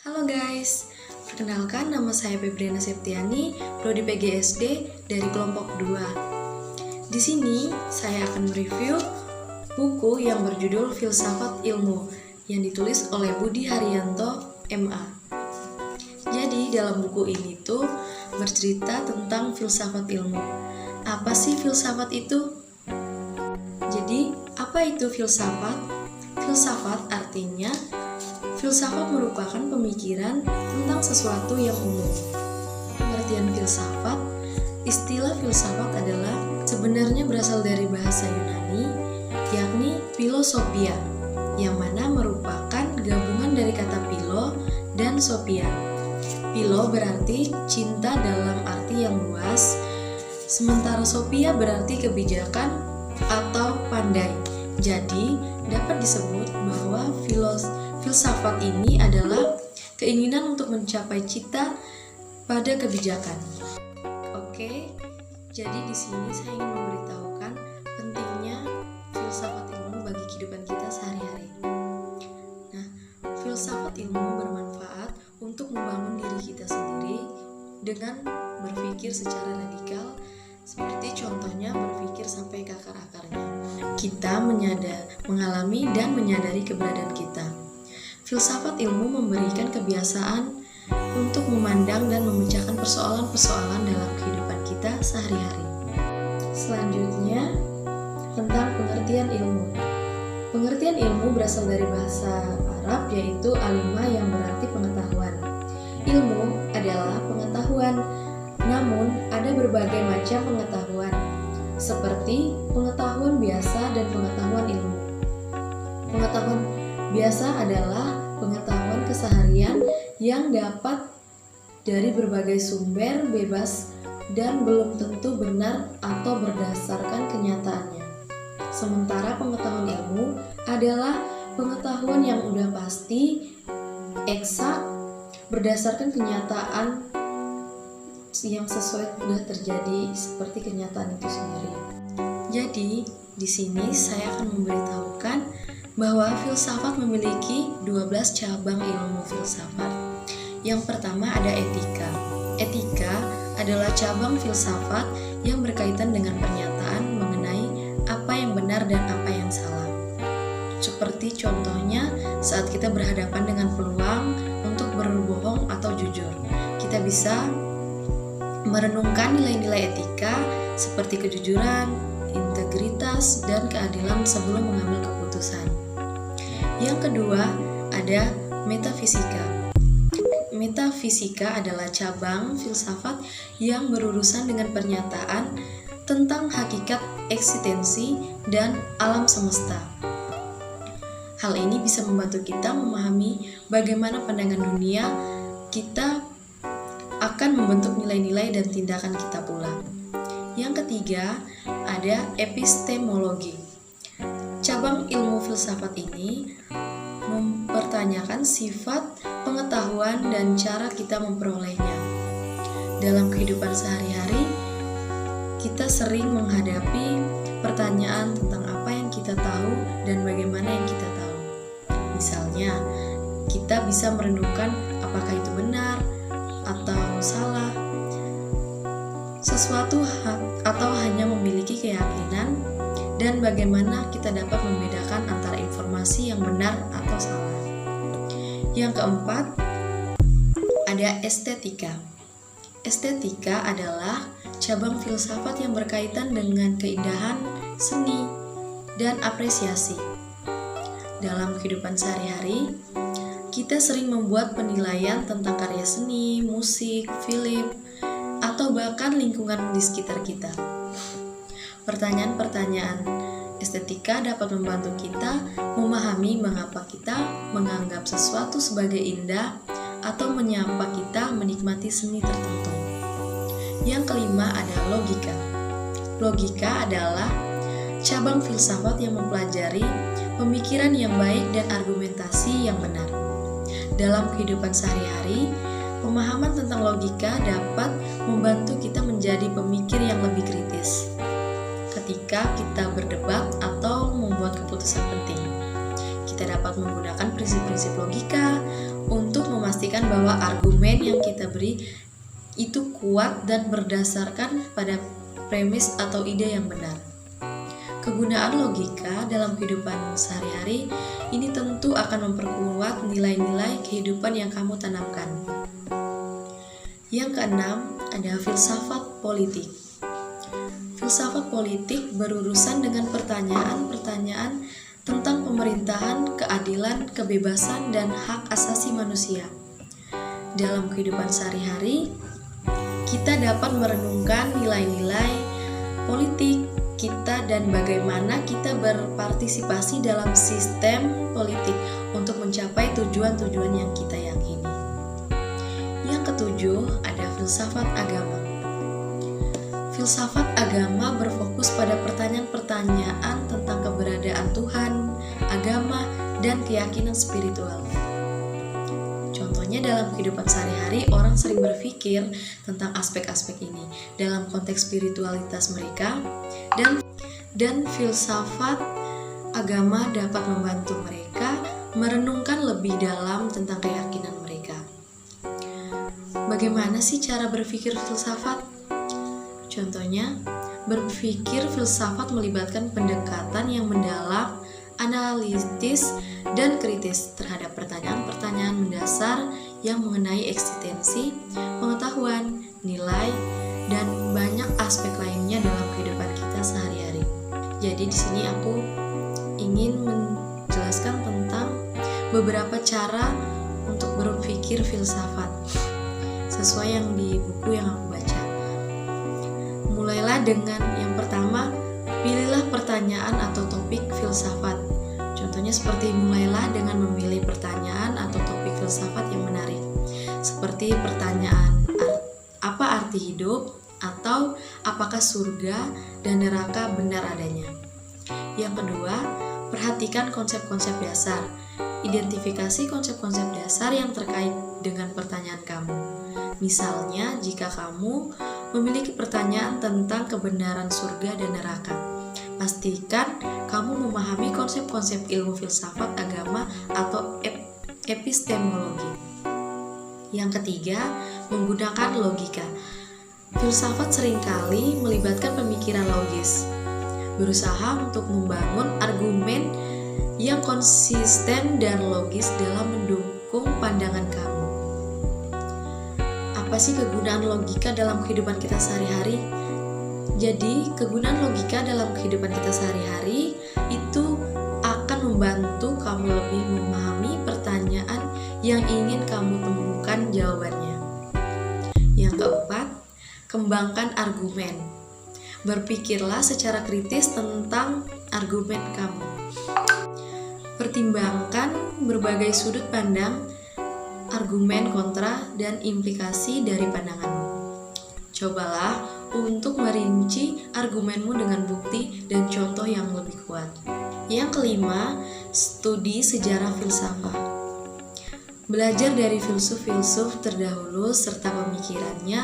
Halo guys, perkenalkan nama saya Febriana Septiani, Prodi PGSD dari kelompok 2. Di sini saya akan mereview buku yang berjudul Filsafat Ilmu yang ditulis oleh Budi Haryanto, MA. Jadi dalam buku ini tuh bercerita tentang filsafat ilmu. Apa sih filsafat itu? Jadi, apa itu filsafat? Filsafat artinya filsafat merupakan pemikiran tentang sesuatu yang umum. Pengertian filsafat, istilah filsafat adalah sebenarnya berasal dari bahasa Yunani, yakni philosophia, yang mana merupakan gabungan dari kata philo dan sophia. Philo berarti cinta dalam arti yang luas, sementara sophia berarti kebijakan atau pandai. Jadi, dapat disebut bahwa filsafat ini adalah keinginan untuk mencapai cita pada kebijakan. Oke, jadi di sini saya ingin memberitahukan pentingnya filsafat ilmu bagi kehidupan kita sehari-hari. Nah, filsafat ilmu bermanfaat untuk membangun diri kita sendiri dengan berpikir secara radikal, seperti contohnya berpikir sampai ke akar-akarnya. Kita mengalami dan menyadari keberadaan kita. Filsafat ilmu memberikan kebiasaan untuk memandang dan memecahkan persoalan-persoalan dalam kehidupan kita sehari-hari. Selanjutnya, tentang pengertian ilmu. Pengertian ilmu berasal dari bahasa Arab yaitu alima yang berarti pengetahuan. Ilmu adalah pengetahuan, namun ada berbagai macam pengetahuan, seperti pengetahuan biasa dan pengetahuan ilmu. Pengetahuan biasa adalah pengetahuan keseharian yang dapat dari berbagai sumber bebas dan belum tentu benar atau berdasarkan kenyataannya. Sementara pengetahuan ilmu adalah pengetahuan yang udah pasti, eksak, berdasarkan kenyataan yang sesuai sudah terjadi seperti kenyataan itu sendiri. Jadi, di sini saya akan memberitahukan bahwa filsafat memiliki 12 cabang ilmu filsafat. Yang pertama ada etika. Etika adalah cabang filsafat yang berkaitan dengan pernyataan mengenai apa yang benar dan apa yang salah. Seperti contohnya saat kita berhadapan dengan peluang untuk berbohong atau jujur. Kita bisa merenungkan nilai-nilai etika seperti kejujuran, integritas, dan keadilan sebelum mengambil keputusan. Yang kedua, ada metafisika. Metafisika adalah cabang filsafat yang berurusan dengan pernyataan tentang hakikat eksistensi dan alam semesta. Hal ini bisa membantu kita memahami bagaimana pandangan dunia kita akan membentuk nilai-nilai dan tindakan kita pula. Yang ketiga, ada epistemologi. Cabang ilmu filsafat ini mempertanyakan sifat pengetahuan dan cara kita memperolehnya. Dalam kehidupan sehari-hari, kita sering menghadapi pertanyaan tentang apa yang kita tahu dan bagaimana yang kita tahu. Misalnya, kita bisa merenungkan apakah itu benar atau salah, sesuatu atau hanya memiliki keyakinan, dan bagaimana kita dapat membedakan antara informasi yang benar atau salah. Yang keempat, ada estetika. Estetika adalah cabang filsafat yang berkaitan dengan keindahan, seni, dan apresiasi. Dalam kehidupan sehari-hari, kita sering membuat penilaian tentang karya seni, musik, film, atau bahkan lingkungan di sekitar kita. Pertanyaan-pertanyaan estetika dapat membantu kita memahami mengapa kita menganggap sesuatu sebagai indah atau mengapa kita menikmati seni tertentu. Yang kelima ada logika. Logika adalah cabang filsafat yang mempelajari pemikiran yang baik dan argumentasi yang benar. Dalam kehidupan sehari-hari, pemahaman tentang logika dapat membantu kita menjadi pemikir yang lebih kritis ketika kita berdebat atau membuat keputusan penting. Kita dapat menggunakan prinsip-prinsip logika untuk memastikan bahwa argumen yang kita beri itu kuat dan berdasarkan pada premis atau ide yang benar. Kegunaan logika dalam kehidupan sehari-hari ini tentu akan memperkuat nilai-nilai kehidupan yang kamu tanamkan. Yang keenam, ada filsafat politik. Filsafat politik berurusan dengan pertanyaan-pertanyaan tentang pemerintahan, keadilan, kebebasan, dan hak asasi manusia. Dalam kehidupan sehari-hari, kita dapat merenungkan nilai-nilai politik kita dan bagaimana kita berpartisipasi dalam sistem politik untuk mencapai tujuan-tujuan yang kita yakini. Yang ketujuh, ada filsafat agama. Filsafat agama berfokus pada pertanyaan-pertanyaan tentang keberadaan Tuhan, agama, dan keyakinan spiritual. Contohnya dalam kehidupan sehari-hari, orang sering berpikir tentang aspek-aspek ini dalam konteks spiritualitas mereka, dan filsafat agama dapat membantu mereka merenungkan lebih dalam tentang keyakinan mereka. Bagaimana sih cara berpikir filsafat? Contohnya, berpikir filsafat melibatkan pendekatan yang mendalam, analitis, dan kritis terhadap pertanyaan-pertanyaan mendasar yang mengenai eksistensi, pengetahuan, nilai, dan banyak aspek lainnya dalam kehidupan kita sehari-hari. Jadi di sini aku ingin menjelaskan tentang beberapa cara untuk berpikir filsafat sesuai yang di buku yang aku baca. Mulailah dengan yang pertama, pilihlah pertanyaan atau topik filsafat. Contohnya seperti mulailah dengan memilih pertanyaan atau topik filsafat yang menarik. Seperti pertanyaan, apa arti hidup? Atau apakah surga dan neraka benar adanya? Yang kedua, perhatikan konsep-konsep dasar. Identifikasi konsep-konsep dasar yang terkait dengan pertanyaan kamu. Misalnya, jika kamu memiliki pertanyaan tentang kebenaran surga dan neraka, pastikan kamu memahami konsep-konsep ilmu filsafat agama atau epistemologi. Yang ketiga, menggunakan logika. Filsafat seringkali melibatkan pemikiran logis, berusaha untuk membangun argumen yang konsisten dan logis dalam mendukung pandangan kamu. Apa sih kegunaan logika dalam kehidupan kita sehari-hari? Jadi, kegunaan logika dalam kehidupan kita sehari-hari itu akan membantu kamu lebih memahami pertanyaan yang ingin kamu temukan jawabannya. Yang keempat, kembangkan argumen. Berpikirlah secara kritis tentang argumen kamu. Pertimbangkan berbagai sudut pandang, argumen kontra, dan implikasi dari pandanganmu. Cobalah untuk merinci argumenmu dengan bukti dan contoh yang lebih kuat. Yang kelima, studi sejarah filsafat. Belajar dari filsuf-filsuf terdahulu serta pemikirannya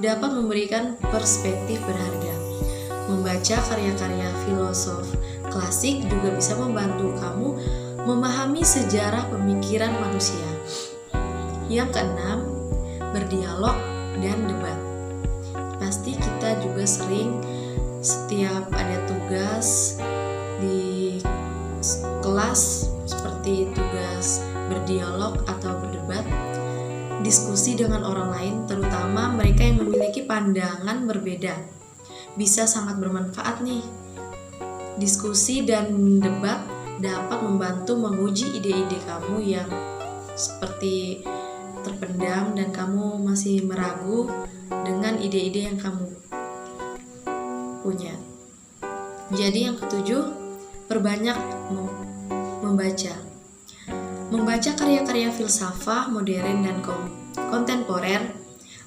dapat memberikan perspektif berharga. Membaca karya-karya filosof klasik juga bisa membantu kamu memahami sejarah pemikiran manusia. Yang keenam, berdialog dan debat. Pasti kita juga sering setiap ada tugas di kelas seperti tugas berdialog atau berdebat, diskusi dengan orang lain, terutama mereka yang memiliki pandangan berbeda, bisa sangat bermanfaat nih. Diskusi dan debat dapat membantu menguji ide-ide kamu yang seperti terpendam dan kamu masih meragu dengan ide-ide yang kamu punya. Jadi yang ketujuh, perbanyak membaca. Membaca karya-karya filsafat modern dan kontemporer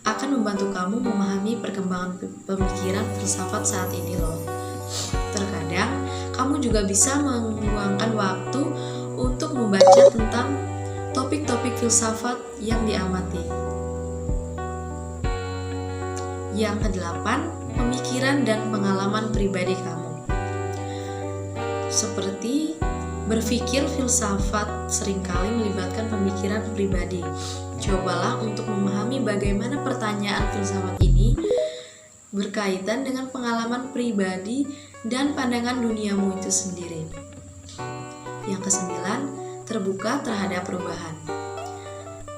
akan membantu kamu memahami perkembangan pemikiran filsafat saat ini loh. Terkadang kamu juga bisa meluangkan waktu untuk membaca tentang topik-topik filsafat yang diamati. Yang kedelapan, pemikiran dan pengalaman pribadi kamu. Seperti Berpikir filsafat seringkali melibatkan pemikiran pribadi. Cobalah untuk memahami bagaimana pertanyaan filsafat ini berkaitan dengan pengalaman pribadi dan pandangan duniamu itu sendiri. Yang kesembilan, terbuka terhadap perubahan.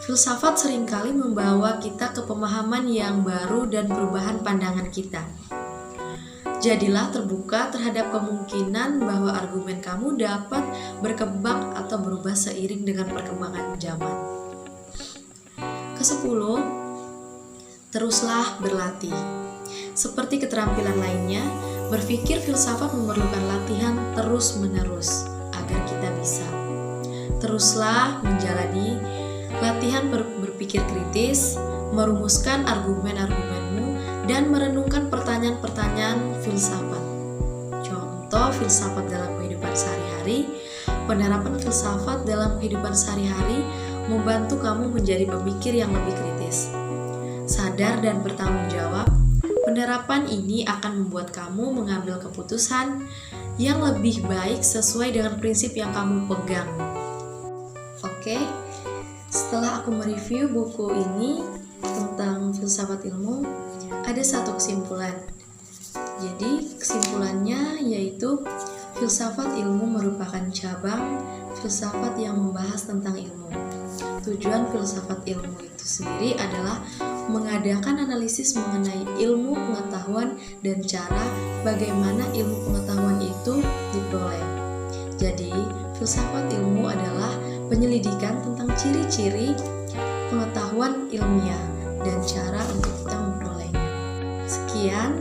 Filsafat seringkali membawa kita ke pemahaman yang baru dan perubahan pandangan kita. Jadilah terbuka terhadap kemungkinan bahwa argumen kamu dapat berkembang atau berubah seiring dengan perkembangan zaman. Kesepuluh, teruslah berlatih. Seperti keterampilan lainnya, berpikir filsafat memerlukan latihan terus-menerus agar kita bisa. Teruslah menjalani latihan berpikir kritis, merumuskan argumen-argumenmu, dan merenungkan pertanyaan-pertanyaan filsafat. Contoh filsafat dalam kehidupan sehari-hari. Penerapan filsafat dalam kehidupan sehari-hari membantu kamu menjadi pemikir yang lebih kritis, sadar dan bertanggung jawab. Penerapan ini akan membuat kamu mengambil keputusan yang lebih baik sesuai dengan prinsip yang kamu pegang. Oke, setelah aku mereview buku ini tentang filsafat ilmu, ada satu kesimpulan. Jadi kesimpulannya yaitu filsafat ilmu merupakan cabang filsafat yang membahas tentang ilmu. Tujuan filsafat ilmu itu sendiri adalah mengadakan analisis mengenai ilmu pengetahuan dan cara bagaimana ilmu pengetahuan itu diperoleh. Jadi, filsafat ilmu adalah penyelidikan tentang ciri-ciri pengetahuan ilmiah dan cara untuk kita memperolehnya. Sekian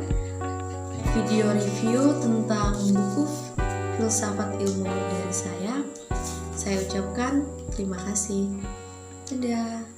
video review tentang buku filsafat ilmu dari saya. Saya ucapkan terima kasih. Dadah.